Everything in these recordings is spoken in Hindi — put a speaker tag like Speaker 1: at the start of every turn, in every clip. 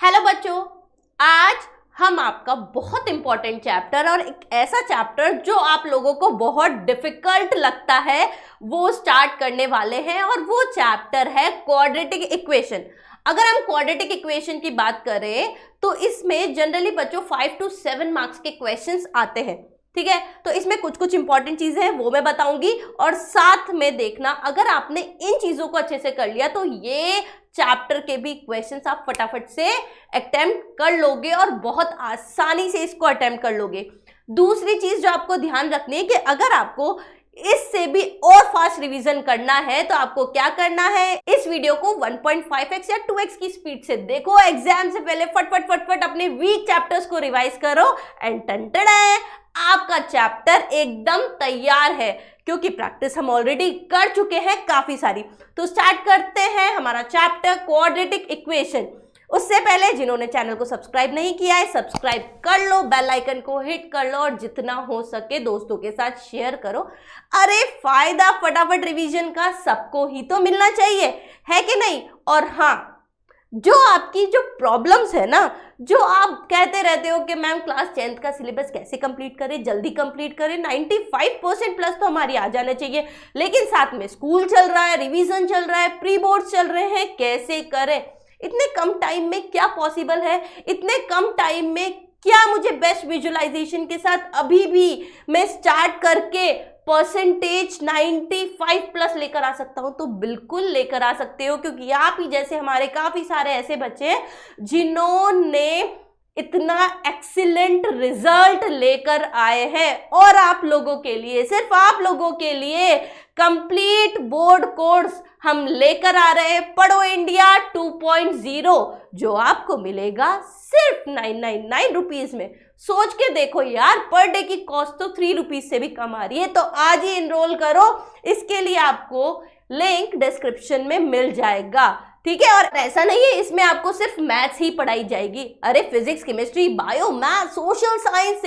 Speaker 1: हेलो बच्चों, आज हम आपका बहुत इंपॉर्टेंट चैप्टर और एक ऐसा चैप्टर जो आप लोगों को बहुत डिफिकल्ट लगता है वो स्टार्ट करने वाले हैं और वो चैप्टर है क्वाड्रेटिक इक्वेशन। अगर हम क्वाड्रेटिक इक्वेशन की बात करें तो इसमें जनरली बच्चों 5 to 7 मार्क्स के क्वेश्चंस आते हैं। ठीक है, तो इसमें कुछ कुछ इंपॉर्टेंट चीजें हैं वो मैं बताऊंगी और साथ में देखना अगर आपने इन चीजों को अच्छे से कर लिया तो ये चैप्टर के भी क्वेश्चंस आप फटाफट से अटेम्प्ट कर लोगे और बहुत आसानी से इसको अटेम्प्ट कर लोगे। दूसरी चीज जो आपको ध्यान रखनी है कि अगर आपको इससे भी और फास्ट रिवीजन करना है तो आपको क्या करना है, इस वीडियो को 1.5x या 2x की स्पीड से देखो। एग्जाम से पहले फट अपने वीक चैप्टर्स को रिवाइज करो एंड टन आपका चैप्टर एकदम तैयार है क्योंकि प्रैक्टिस हम ऑलरेडी कर चुके हैं काफी सारी। तो स्टार्ट करते हैं हमारा चैप्टर क्वाड्रेटिक इक्वेशन। उससे पहले जिन्होंने चैनल को सब्सक्राइब नहीं किया है सब्सक्राइब कर लो, बेल आइकन को हिट कर लो और जितना हो सके दोस्तों के साथ शेयर करो। अरे फायदा फटाफट रिवीजन का सबको ही तो मिलना चाहिए, है कि नहीं। और हाँ, जो आपकी जो प्रॉब्लम्स है ना, जो आप कहते रहते हो कि मैम क्लास 10th का सिलेबस कैसे कंप्लीट करें, जल्दी कंप्लीट करें, 95% प्लस तो हमारी आ जाना चाहिए, लेकिन साथ में स्कूल चल रहा है, रिवीजन चल रहा है, प्री बोर्ड्स चल रहे हैं, कैसे करें। इतने कम टाइम में क्या पॉसिबल है, इतने कम टाइम में क्या मुझे बेस्ट विजुअलाइजेशन के साथ अभी भी मैं स्टार्ट करके परसेंटेज 95 प्लस लेकर आ सकता हूं। तो बिल्कुल लेकर आ सकते हो क्योंकि आप ही जैसे हमारे काफी सारे ऐसे बच्चे हैं जिन्होंने इतना एक्सीलेंट रिजल्ट लेकर आए हैं और आप लोगों के लिए, सिर्फ आप लोगों के लिए कंप्लीट बोर्ड कोर्स हम लेकर आ रहे हैं पढ़ो इंडिया 2.0 जो आपको मिलेगा सिर्फ 999 रुपीज में। सोच के देखो यार, पर डे की कॉस्ट तो 3 रुपीज से भी कम आ रही है। तो आज ही इनरोल करो, इसके लिए आपको लिंक डिस्क्रिप्शन में मिल जाएगा। ठीक है, और ऐसा नहीं है इसमें आपको सिर्फ मैथ्स ही पढ़ाई जाएगी। अरे physics, chemistry, bio, math, social science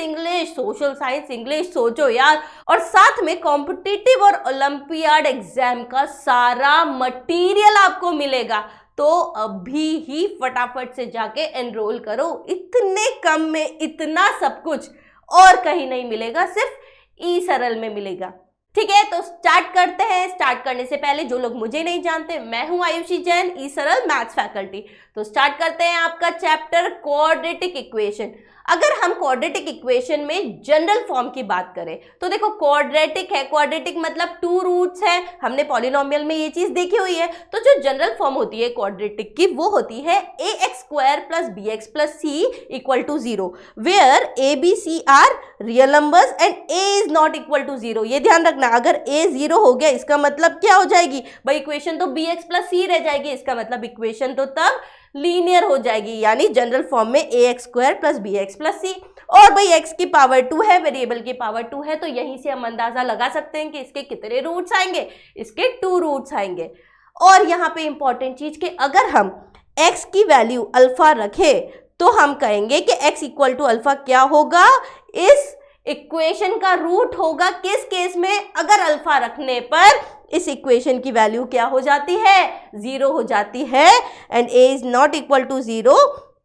Speaker 1: English सोचो यार। और साथ में कॉम्पिटिटिव और ओलंपियाड एग्जाम का सारा मटेरियल आपको मिलेगा। तो अभी ही फटाफट से जाके एनरोल करो, इतने कम में इतना सब कुछ और कहीं नहीं मिलेगा, सिर्फ ई सरल में मिलेगा। ठीक है, तो स्टार्ट करते हैं। स्टार्ट करने से पहले जो लोग मुझे नहीं जानते, मैं हूं आयुषी जैन, ई सरल मैथ्स फैकल्टी। तो स्टार्ट करते हैं आपका चैप्टर क्वाड्रेटिक इक्वेशन। अगर हम क्वाड्रेटिक इक्वेशन में जनरल फॉर्म की बात करें तो देखो क्वाड्रेटिक है, क्वाड्रेटिक मतलब 2 रूट्स है, हमने पॉलिनोमियल में ये चीज देखी हुई है। तो जो जनरल फॉर्म होती है क्वाड्रेटिक की वो होती है ax² + bx + c = 0 where a b c are real numbers and a is not equal to 0। ये ध्यान रखना, अगर a 0 हो गया इसका मतलब क्या हो जाएगी भाई, इक्वेशन तो bx + c रह जाएगी, इसका मतलब इक्वेशन तो तब लीनियर हो जाएगी, यानी जनरल फॉर्म में ax² + bx + c। और भाई x की पावर 2 है, वेरिएबल की पावर 2 है, तो यहीं से हम अंदाजा लगा सकते हैं कि इसके कितने रूट्स आएंगे, इसके 2 रूट्स आएंगे। और यहाँ पे इंपॉर्टेंट चीज कि अगर हम x की वैल्यू अल्फा रखें तो हम कहेंगे कि x = अल्फा क्या होगा, इस इक्वेशन का रूट होगा। किस केस में, अगर अल्फा रखने पर इस इक्वेशन की वैल्यू क्या हो जाती है, 0 हो जाती है। And a is not equal to 0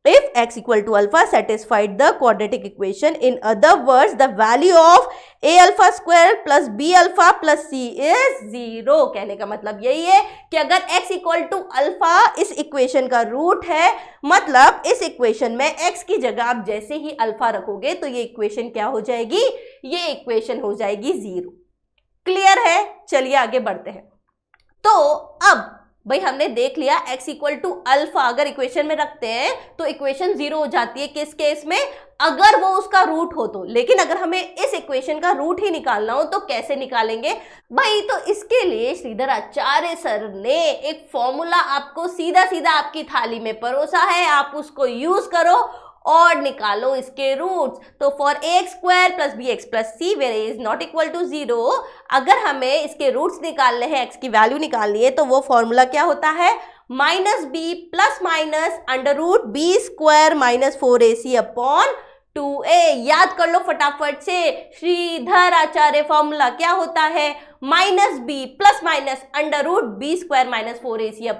Speaker 1: if x = alpha satisfied the quadratic equation. In other words, the value of a⁴ plus b⁴ plus c is 0। कहने का मतलब यही है कि अगर x = अल्फा इस इक्वेशन का रूट है, मतलब इस इक्वेशन में x की जगह आप जैसे ही अल्फा रखोगे तो ये इक्वेशन क्या हो जाएगी, ये इक्वेशन हो जाएगी 0। क्लियर है, चलिए आगे बढ़ते हैं। तो अब भाई हमने देख लिया x = अल्फा अगर इक्वेशन में रखते हैं तो इक्वेशन 0 हो जाती है। किस केस में, अगर वो उसका रूट हो तो। लेकिन अगर हमें इस इक्वेशन का रूट ही निकालना हो तो कैसे निकालेंगे भाई, तो इसके लिए श्रीधर आचार्य सर ने एक फॉर्मूला आपको सीधा सीधा आपकी थाली में परोसा है, आप उसको यूज करो और निकालो इसके रूट्स। तो for ax² + bx + c where a is not equal to 0, अगर हमें इसके रूट्स निकालने हैं, x की वैल्यू निकालनी है, तो वो फॉर्मूला क्या होता है, -b ± √b² - 4ac / 2a। याद कर लो फटाफट से, श्रीधर आचार्य फॉर्मूला क्या होता है, -b ± √b² - 4ac /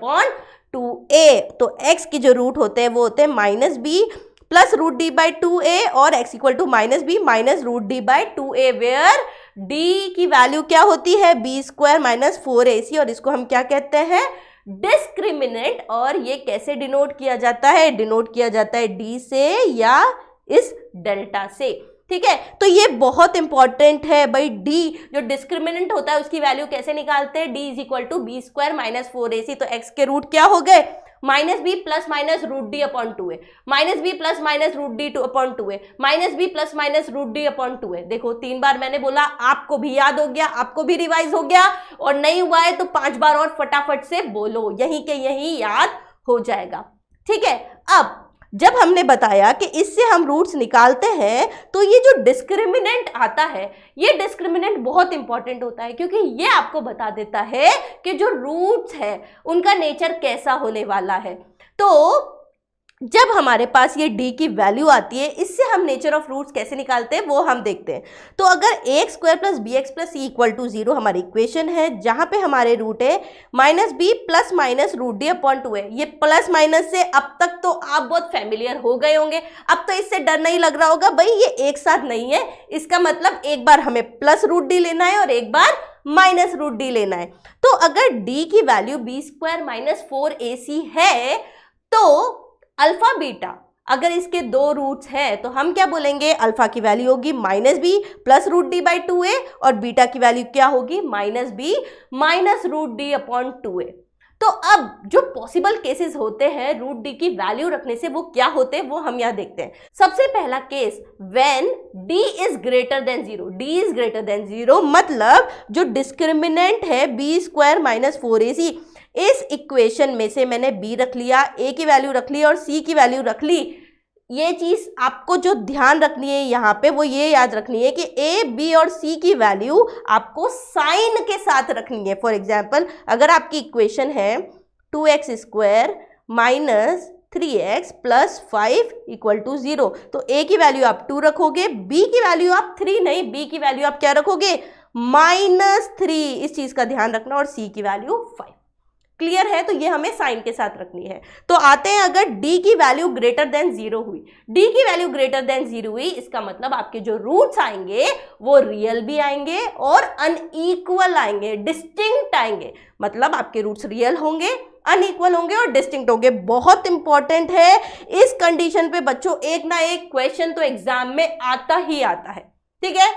Speaker 1: 2a। तो x के जो रूट होते हैं वो होते हैं minus b plus root d by 2a और x equal to minus b minus root d by 2a, where d की वैल्यू क्या होती है b स्क्वायर माइनस 4ac, और इसको हम क्या कहते हैं डिस्क्रिमिनेंट। और ये कैसे डिनोट किया जाता है, डिनोट किया जाता है d से या इस डेल्टा से, ठीक है। तो ये बहुत इंपॉर्टेंट है भाई, d जो डिस्क्रिमिनेंट होता है उसकी वैल्यू कैसे निकालते हैं, d is equal to b square minus 4ac। तो x के रूट क्या हो गए minus b plus minus root d upon 2a, minus b plus minus root d upon 2a, minus b plus minus root d upon 2a। देखो 3 बार मैंने बोला, आपको भी याद हो गया, आपको भी रिवाइज हो गया, और नहीं हुआ है तो 5 बार और फटाफट से बोलो, यहीं के यहीं याद हो जाएगा, ठीक है। अब जब हमने बताया कि इससे हम रूट्स निकालते हैं, तो ये जो डिस्क्रिमिनेंट आता है, ये डिस्क्रिमिनेंट बहुत इंपॉर्टेंट होता है, क्योंकि ये आपको बता देता है कि जो रूट्स है उनका नेचर कैसा होने वाला है। तो जब हमारे पास ये d की वैल्यू आती है, इससे हम नेचर ऑफ रूट्स कैसे निकालते हैं वो हम देखते हैं। तो अगर ax square plus b x plus c equal to 0 हमारी इक्वेशन है, जहां पे हमारे रूट है minus b plus minus root d upon 2a। ये प्लस माइनस से अब तक तो आप बहुत फैमिलियर हो गए होंगे, अब तो इससे डर नहीं लग रहा होगा भाई ये एक साथ नहीं है, इसका मतलब एक बार हमें प्लस रूट डी लेना है और एक बार माइनस रूट डी लेना है। तो अगर d की value B square minus 4ac है, तो अल्फा बीटा अगर इसके 2 रूट्स हैं, तो हम क्या बोलेंगे, अल्फा की वैल्यू होगी minus b plus root d by 2a, और बीटा की वैल्यू क्या होगी minus b minus root d upon 2a। तो अब जो पॉसिबल केसेस होते हैं रूट डी की वैल्यू रखने से, वो क्या होते हैं वो हम यहाँ देखते हैं। सबसे पहला case, when d is greater than 0, d is greater than 0 मतलब जो डिस्क्रिमिनेंट है बी स्क्वायर माइनस 4ac, इस इक्वेशन में से मैंने b रख लिया, a की वैल्यू रख ली और c की वैल्यू रख ली। ये चीज आपको जो ध्यान रखनी है यहाँ पे वो ये याद रखनी है कि a, b और c की वैल्यू आपको साइन के साथ रखनी है। फॉर एग्जाम्पल, अगर आपकी इक्वेशन है 2x square minus 3x plus 5 equal to 0, तो a की वैल्यू आप 2 रखोगे, b की वैल्यू आप 3 नहीं, b की वैल्यू आप क्या रखोगे -3, इस चीज का ध्यान रखना, और c की वैल्यू 5। क्लियर है, तो ये हमें साइन के साथ रखनी है। तो आते हैं, अगर d की वैल्यू ग्रेटर देन 0 हुई, d की वैल्यू ग्रेटर देन 0 हुई, इसका मतलब आपके जो रूट्स आएंगे वो रियल भी आएंगे और अनइक्वल आएंगे, डिस्टिंक्ट आएंगे। मतलब आपके रूट्स रियल होंगे, अनइक्वल होंगे और डिस्टिंक्ट होंगे। बहुत इंपॉर्टेंट है, इस कंडीशन पे बच्चों एक ना एक क्वेश्चन तो एग्जाम में आता ही आता है, ठीक है।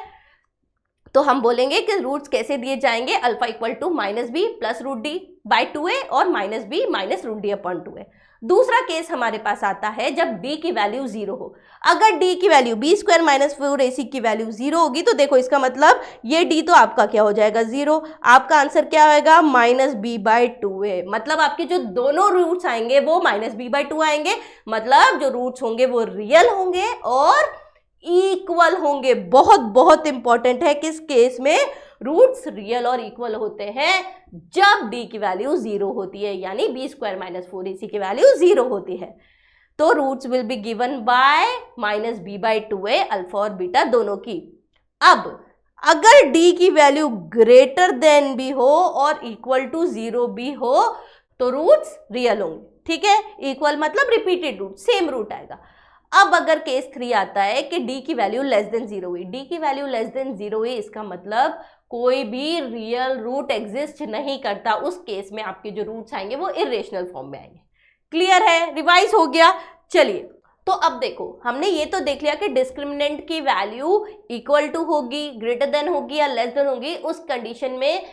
Speaker 1: तो हम बोलेंगे कि रूट्स कैसे दिए जाएंगे, alpha equal to minus b plus root d by 2a और minus b minus root d upon 2a। दूसरा केस हमारे पास आता है जब d की वैल्यू 0 हो। अगर d की value B square minus 4ac की वैल्यू 0 होगी, तो देखो इसका मतलब ये d तो आपका क्या हो जाएगा 0, आपका आंसर क्या होएगा माइनस बी बाई 2a। मतलब आपके जो दोनों रूट्स आएंगे वो माइनस बी बाई 2 आएंगे, मतलब जो रूट्स होंगे वो रियल होंगे और इक्वल होंगे। बहुत बहुत इंपॉर्टेंट है, किस केस में रूट्स रियल और इक्वल होते हैं, जब d की वैल्यू 0 होती है, यानी बी स्क्वायर माइनस 4ac की वैल्यू 0 होती है। तो roots will be given by minus b by 2a, alpha और बीटा दोनों की। अब अगर d की वैल्यू ग्रेटर देन भी हो और इक्वल टू 0 भी हो, तो रूट्स रियल होंगे, ठीक है। इक्वल मतलब रिपीटेड रूट, सेम रूट आएगा। अब अगर केस 3 आता है कि d की वैल्यू लेस देन 0 हुई, d की वैल्यू लेस देन 0 हुई, इसका मतलब कोई भी रियल रूट एग्जिस्ट नहीं करता। उस केस में आपके जो रूट्स आएंगे वो इरेशनल फॉर्म में आएंगे। क्लियर है, रिवाइज हो गया। चलिए, तो अब देखो, हमने ये तो देख लिया कि डिस्क्रिमिनेंट की वैल्यू इक्वल टू होगी, ग्रेटर देन होगी या लेस देन होगी, उस कंडीशन में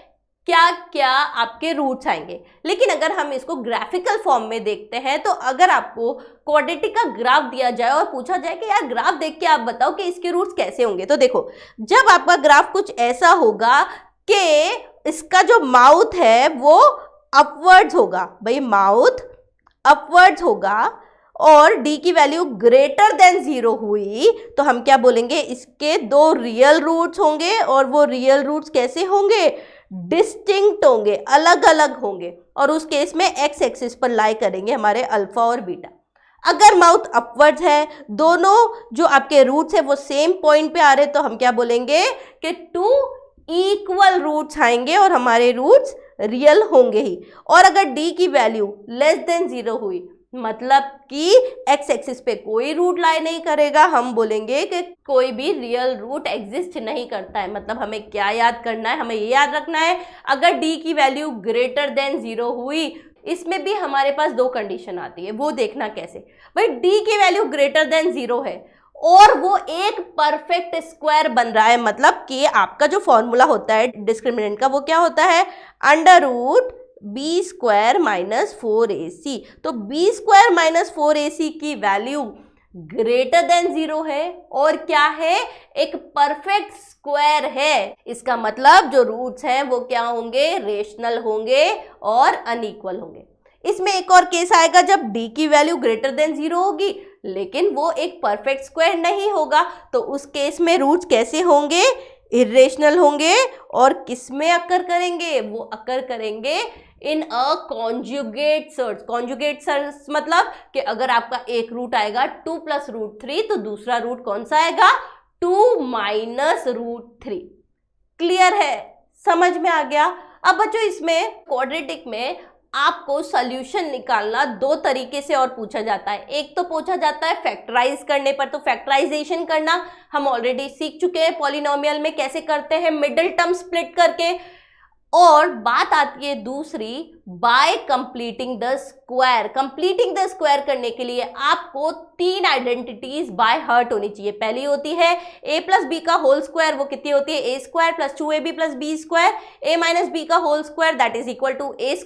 Speaker 1: क्या क्या आपके रूट्स आएंगे। लेकिन अगर हम इसको ग्राफिकल फॉर्म में देखते हैं, तो अगर आपको क्वाड्रेटिक का ग्राफ दिया जाए और पूछा जाए कि यार ग्राफ देख के आप बताओ कि इसके रूट्स कैसे होंगे, तो देखो जब आपका ग्राफ कुछ ऐसा होगा कि इसका जो माउथ है वो अपवर्ड्स होगा, भाई माउथ अपवर्ड्स होगा, और d की वैल्यू ग्रेटर देन 0 हुई, तो हम क्या बोलेंगे, इसके 2 रियल रूट्स होंगे, और वो रियल रूट्स कैसे होंगे, डिस्टिंक्ट होंगे, अलग अलग होंगे, और उस केस में एक्स एक्सिस पर लाई करेंगे हमारे अल्फा और बीटा। अगर माउथ अपवर्ड्स है, दोनों जो आपके रूट्स है वो सेम पॉइंट पे आ रहे, तो हम क्या बोलेंगे कि 2 इक्वल रूट्स आएंगे और हमारे रूट्स रियल होंगे ही। और अगर डी की वैल्यू लेस देन 0 हुई मतलब कि एक्स एक्सिस पे कोई रूट लाई नहीं करेगा, हम बोलेंगे कि कोई भी रियल रूट एग्जिस्ट नहीं करता है। मतलब हमें क्या याद करना है, हमें ये याद रखना है अगर डी की वैल्यू ग्रेटर देन 0 हुई, इसमें भी हमारे पास दो कंडीशन आती है, वो देखना कैसे। भाई डी की वैल्यू ग्रेटर देन 0 है और वो एक परफेक्ट स्क्वायर बन रहा है, मतलब कि आपका जो फॉर्मूला होता है डिस्क्रिमिनेंट का वो क्या होता है, under root b square minus 4ac। तो बी स्क्वायर माइनस 4ac की वैल्यू ग्रेटर देन 0 है और क्या है, एक परफेक्ट स्क्वायर है। इसका मतलब जो रूट्स हैं वो क्या होंगे, रेशनल होंगे और अनइक्वल होंगे। इसमें एक और केस आएगा जब d की वैल्यू ग्रेटर देन 0 होगी लेकिन वो एक परफेक्ट स्क्वायर नहीं होगा, तो उस केस में रूट्स कैसे होंगे, इरेशनल होंगे। और किसमें अकर करेंगे, वो अकर करेंगे इन a conjugate search. Conjugate search मतलब कि अगर आपका एक रूट आएगा 2 + √3 तो दूसरा रूट कौन सा आएगा, 2 - √3। क्लियर है, समझ में आ गया। अब बच्चों इसमें क्वाड्रेटिक में आपको सॉल्यूशन निकालना दो तरीके से और पूछा जाता है। एक तो पूछा जाता है फैक्टराइज करने पर, तो फैक्टराइजेशन करना हम ऑलरेडी सीख चुके हैं पॉलिनोमियल में कैसे करते हैं, मिडिल टर्म स्प्लिट करके। और बात आती है दूसरी bye completing the square. Completing the square करने के लिए आपको 3 आइडेंटिटीज बाय हार्ट होनी चाहिए। पहली होती है a + b का होल स्क्वायर, वो कितनी होती है, a² + 2ab + b², a - b का whole square that is equal to a²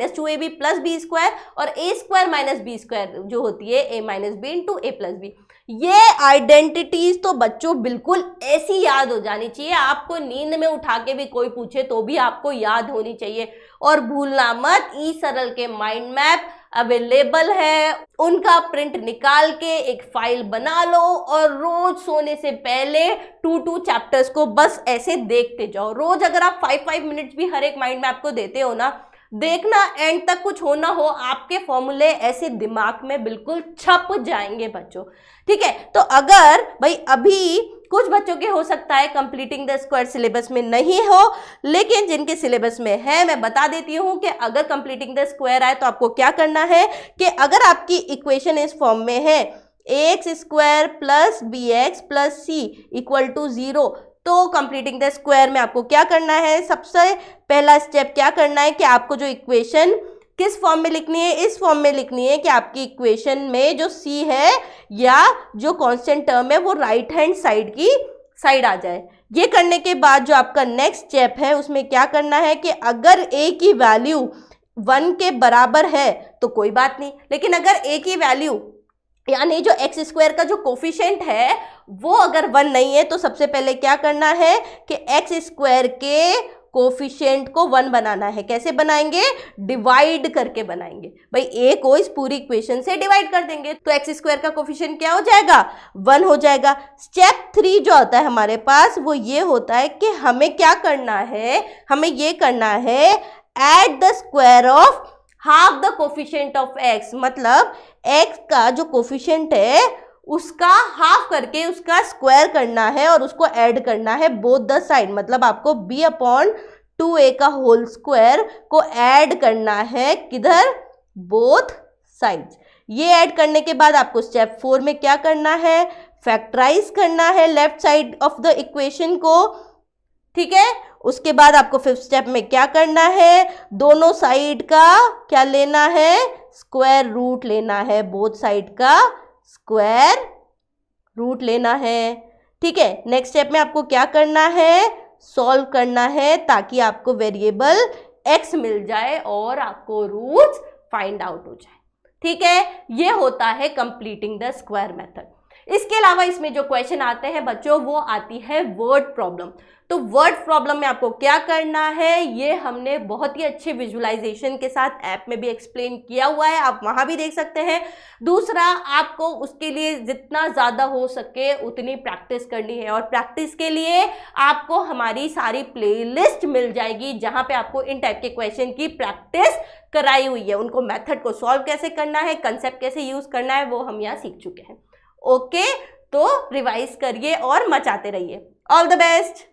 Speaker 1: - 2ab + b², और a² - b² जो होती है a - b × a + b। ये आइडेंटिटीज तो बच्चों बिल्कुल ऐसी याद हो जानी चाहिए, आपको नींद में उठा के भी कोई पूछे तो भी आपको याद होनी चाहिए। और भूलना मत, ई सरल के माइंड मैप अवेलेबल है, उनका प्रिंट निकाल के एक फाइल बना लो और रोज सोने से पहले 2 चैप्टर्स को बस ऐसे देखते जाओ। रोज अगर आप 5 मिनट्स भी हर एक माइंड मैप को देते हो ना, देखना एंड तक कुछ हो ना हो आपके फॉर्मूले ऐसे दिमाग में बिल्कुल छप जाएंगे बच्चों। ठीक है, तो अगर भाई अभी कुछ बच्चों के हो सकता है कंप्लीटिंग द स्क्वायर सिलेबस में नहीं हो, लेकिन जिनके सिलेबस में है मैं बता देती हूँ कि अगर कंप्लीटिंग द स्क्वायर आए तो आपको क्या करना है कि अगर आपकी इक्वेशन इस फॉर्म में है ax² + bx + c = 0, तो कंप्लीटिंग द स्क्वायर में आपको क्या करना है, सबसे पहला स्टेप क्या करना है कि आपको जो इक्वेशन किस फॉर्म में लिखनी है, इस फॉर्म में लिखनी है कि आपकी इक्वेशन में जो c है या जो कांस्टेंट टर्म है वो राइट हैंड साइड की साइड आ जाए। ये करने के बाद जो आपका नेक्स्ट स्टेप है उसमें क्या करना है कि अगर a की वैल्यू 1 के बराबर है तो कोई बात नहीं, लेकिन अगर a की वैल्यू यानी जो x² का जो कोफिशिएंट है वो अगर 1 नहीं है तो सबसे पहले क्या करना है कि x² के कोफिशिएंट को 1 बनाना है। कैसे बनाएंगे, डिवाइड करके बनाएंगे। भाई a को इस पूरी इक्वेशन से डिवाइड कर देंगे तो x² का कोफिशिएंट क्या हो जाएगा, 1 हो जाएगा। स्टेप 3 जो होता है हमारे पास वो ये होता है कि हमें क्या करना है, हमें ये करना है add the square of half the coefficient of x। मतलब x का जो कोफिशिएंट है उसका हाफ करके उसका स्क्वायर करना है और उसको ऐड करना है बोथ द साइड। मतलब आपको b/2a का होल स्क्वायर को ऐड करना है किधर, बोथ साइड्स। ये ऐड करने के बाद आपको स्टेप 4 में क्या करना है, फैक्टराइज करना है left side of the equation को। ठीक है, उसके बाद आपको 5th स्टेप में क्या करना है, दोनों साइड का क्या लेना है, स्क्वायर रूट लेना है, बोथ साइड का स्क्वायर रूट लेना है। ठीक है, नेक्स्ट स्टेप में आपको क्या करना है, सॉल्व करना है ताकि आपको वेरिएबल x मिल जाए और आपको रूट्स फाइंड आउट हो जाए। ठीक है, ये होता है कंप्लीटिंग द स्क्वायर मेथड। इसके अलावा इसमें जो क्वेश्चन आते हैं बच्चों वो आती है वर्ड प्रॉब्लम। तो वर्ड प्रॉब्लम में आपको क्या करना है ये हमने बहुत ही अच्छे विजुअलाइजेशन के साथ ऐप में भी एक्सप्लेन किया हुआ है, आप वहां भी देख सकते हैं। दूसरा, आपको उसके लिए जितना ज़्यादा हो सके उतनी प्रैक्टिस करनी है और प्रैक्टिस के लिए आपको हमारी सारी प्लेलिस्ट मिल जाएगी जहां पे आपको इन टाइप के क्वेश्चन की प्रैक्टिस कराई हुई है। उनको मेथड को सॉल्व कैसे करना है, कंसेप्ट कैसे यूज करना है वो हम यहाँ सीख चुके हैं। ओके, तो रिवाइज करिए और मचाते रहिए। All the best.